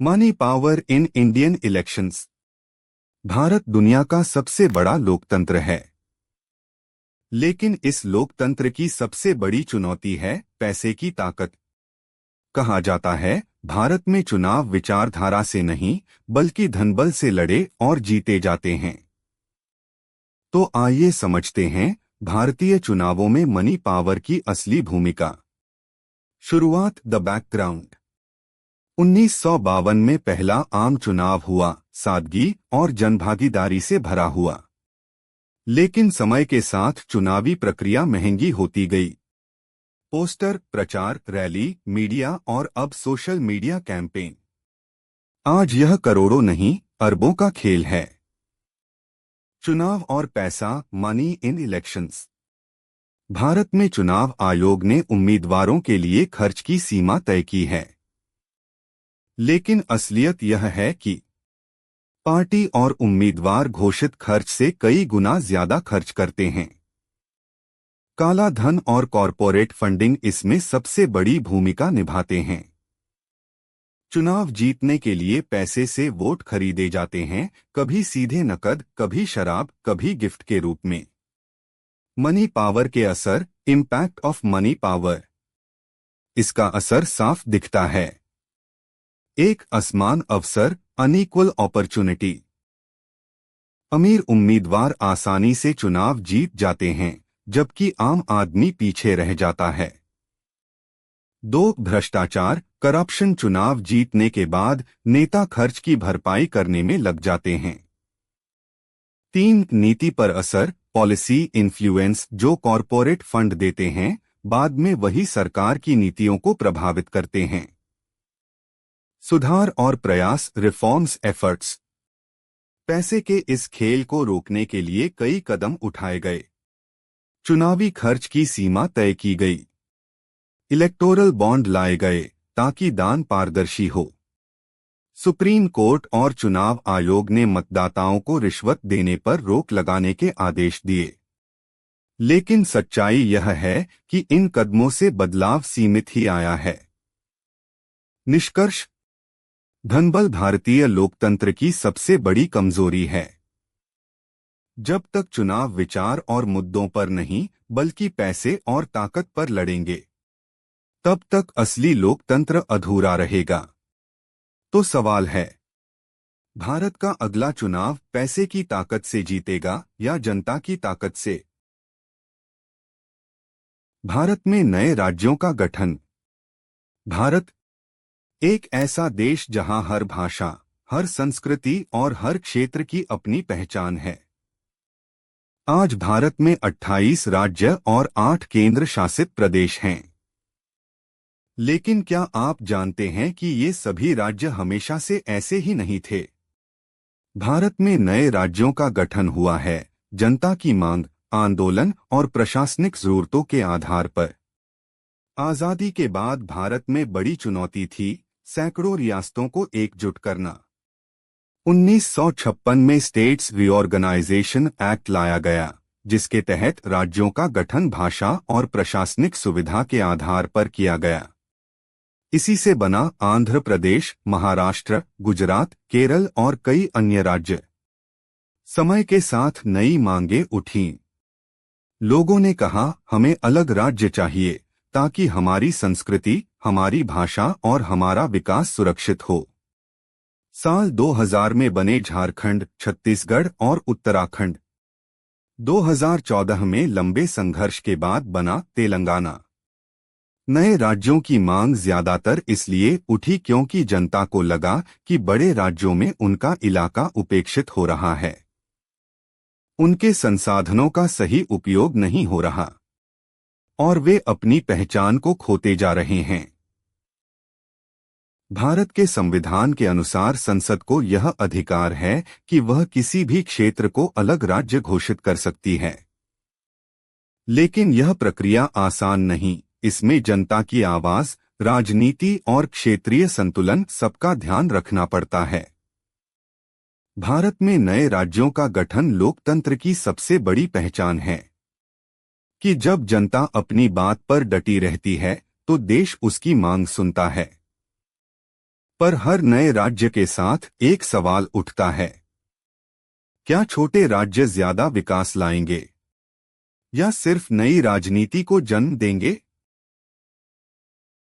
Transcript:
Money power in Indian elections. Bharat दुनिया का सबसे बड़ा लोकतंत्र है, लेकिन इस लोकतंत्र की सबसे बड़ी चुनौती है पैसे की ताकत। कहा जाता है, भारत में चुनाव विचारधारा से नहीं बल्कि धनबल से लड़े और जीते जाते हैं। तो आइए समझते हैं भारतीय चुनावों में मनी पावर की असली भूमिका। शुरुआत। The background. 1952 में पहला आम चुनाव हुआ, सादगी और जनभागीदारी से भरा हुआ। लेकिन समय के साथ चुनावी प्रक्रिया महंगी होती गई। पोस्टर, प्रचार, रैली, मीडिया और अब सोशल मीडिया कैंपेन। आज यह करोड़ों नहीं, अरबों का खेल है। चुनाव और पैसा, मनी इन इलेक्शंस। भारत में चुनाव आयोग ने उम्मीदवारों के लिए खर्च की सीमा तय की है। लेकिन असलियत यह है कि पार्टी और उम्मीदवार घोषित खर्च से कई गुना ज्यादा खर्च करते हैं। काला धन और कॉरपोरेट फंडिंग इसमें सबसे बड़ी भूमिका निभाते हैं। चुनाव जीतने के लिए पैसे से वोट खरीदे जाते हैं, कभी सीधे नकद, कभी शराब, कभी गिफ्ट के रूप में। मनी पावर के असर, इम्पैक्ट ऑफ मनी पावर। इसका असर साफ दिखता है। एक असमान अवसर, अनइक्वल अपॉर्चुनिटी। अमीर उम्मीदवार आसानी से चुनाव जीत जाते हैं, जबकि आम आदमी पीछे रह जाता है। 2. भ्रष्टाचार, करप्शन। चुनाव जीतने के बाद नेता खर्च की भरपाई करने में लग जाते हैं। 3. नीति पर असर, पॉलिसी इन्फ्लुएंस। जो कॉरपोरेट फंड देते हैं, बाद में वही सरकार की नीतियों को प्रभावित करते हैं। सुधार और प्रयास, रिफॉर्म्स एफर्ट्स। पैसे के इस खेल को रोकने के लिए कई कदम उठाए गए। चुनावी खर्च की सीमा तय की गई। इलेक्टोरल बॉन्ड लाए गए ताकि दान पारदर्शी हो। सुप्रीम कोर्ट और चुनाव आयोग ने मतदाताओं को रिश्वत देने पर रोक लगाने के आदेश दिए। लेकिन सच्चाई यह है कि इन कदमों से बदलाव सीमित ही आया है। निष्कर्ष। धनबल भारतीय लोकतंत्र की सबसे बड़ी कमजोरी है। जब तक चुनाव विचार और मुद्दों पर नहीं बल्कि पैसे और ताकत पर लड़ेंगे, तब तक असली लोकतंत्र अधूरा रहेगा। तो सवाल है, भारत का अगला चुनाव पैसे की ताकत से जीतेगा या जनता की ताकत से? भारत में नए राज्यों का गठन। भारत एक ऐसा देश जहां हर भाषा, हर संस्कृति और हर क्षेत्र की अपनी पहचान है। आज भारत में 28 राज्य और 8 केंद्र शासित प्रदेश हैं। लेकिन क्या आप जानते हैं कि ये सभी राज्य हमेशा से ऐसे ही नहीं थे? भारत में नए राज्यों का गठन हुआ है जनता की मांग, आंदोलन और प्रशासनिक जरूरतों के आधार पर। आजादी के बाद भारत में बड़ी चुनौती थी सैकड़ों रियासतों को एकजुट करना। 1956 में स्टेट्स रीऑर्गेनाइजेशन एक्ट लाया गया, जिसके तहत राज्यों का गठन भाषा और प्रशासनिक सुविधा के आधार पर किया गया। इसी से बना आंध्र प्रदेश, महाराष्ट्र, गुजरात, केरल और कई अन्य राज्य। समय के साथ नई मांगें उठीं। लोगों ने कहा, हमें अलग राज्य चाहिए ताकि हमारी संस्कृति, हमारी भाषा और हमारा विकास सुरक्षित हो। साल 2000 में बने झारखंड, छत्तीसगढ़ और उत्तराखंड। 2014 में लंबे संघर्ष के बाद बना तेलंगाना। नए राज्यों की मांग ज्यादातर इसलिए उठी क्योंकि जनता को लगा कि बड़े राज्यों में उनका इलाका उपेक्षित हो रहा है। उनके संसाधनों का सही उपयोग नहीं हो रहा और वे अपनी पहचान को खोते जा रहे हैं। भारत के संविधान के अनुसार संसद को यह अधिकार है कि वह किसी भी क्षेत्र को अलग राज्य घोषित कर सकती है। लेकिन यह प्रक्रिया आसान नहीं, इसमें जनता की आवाज, राजनीति और क्षेत्रीय संतुलन सबका ध्यान रखना पड़ता है। भारत में नए राज्यों का गठन लोकतंत्र की सबसे बड़ी पहचान है कि जब जनता अपनी बात पर डटी रहती है तो देश उसकी मांग सुनता है। पर हर नए राज्य के साथ एक सवाल उठता है, क्या छोटे राज्य ज्यादा विकास लाएंगे या सिर्फ नई राजनीति को जन्म देंगे?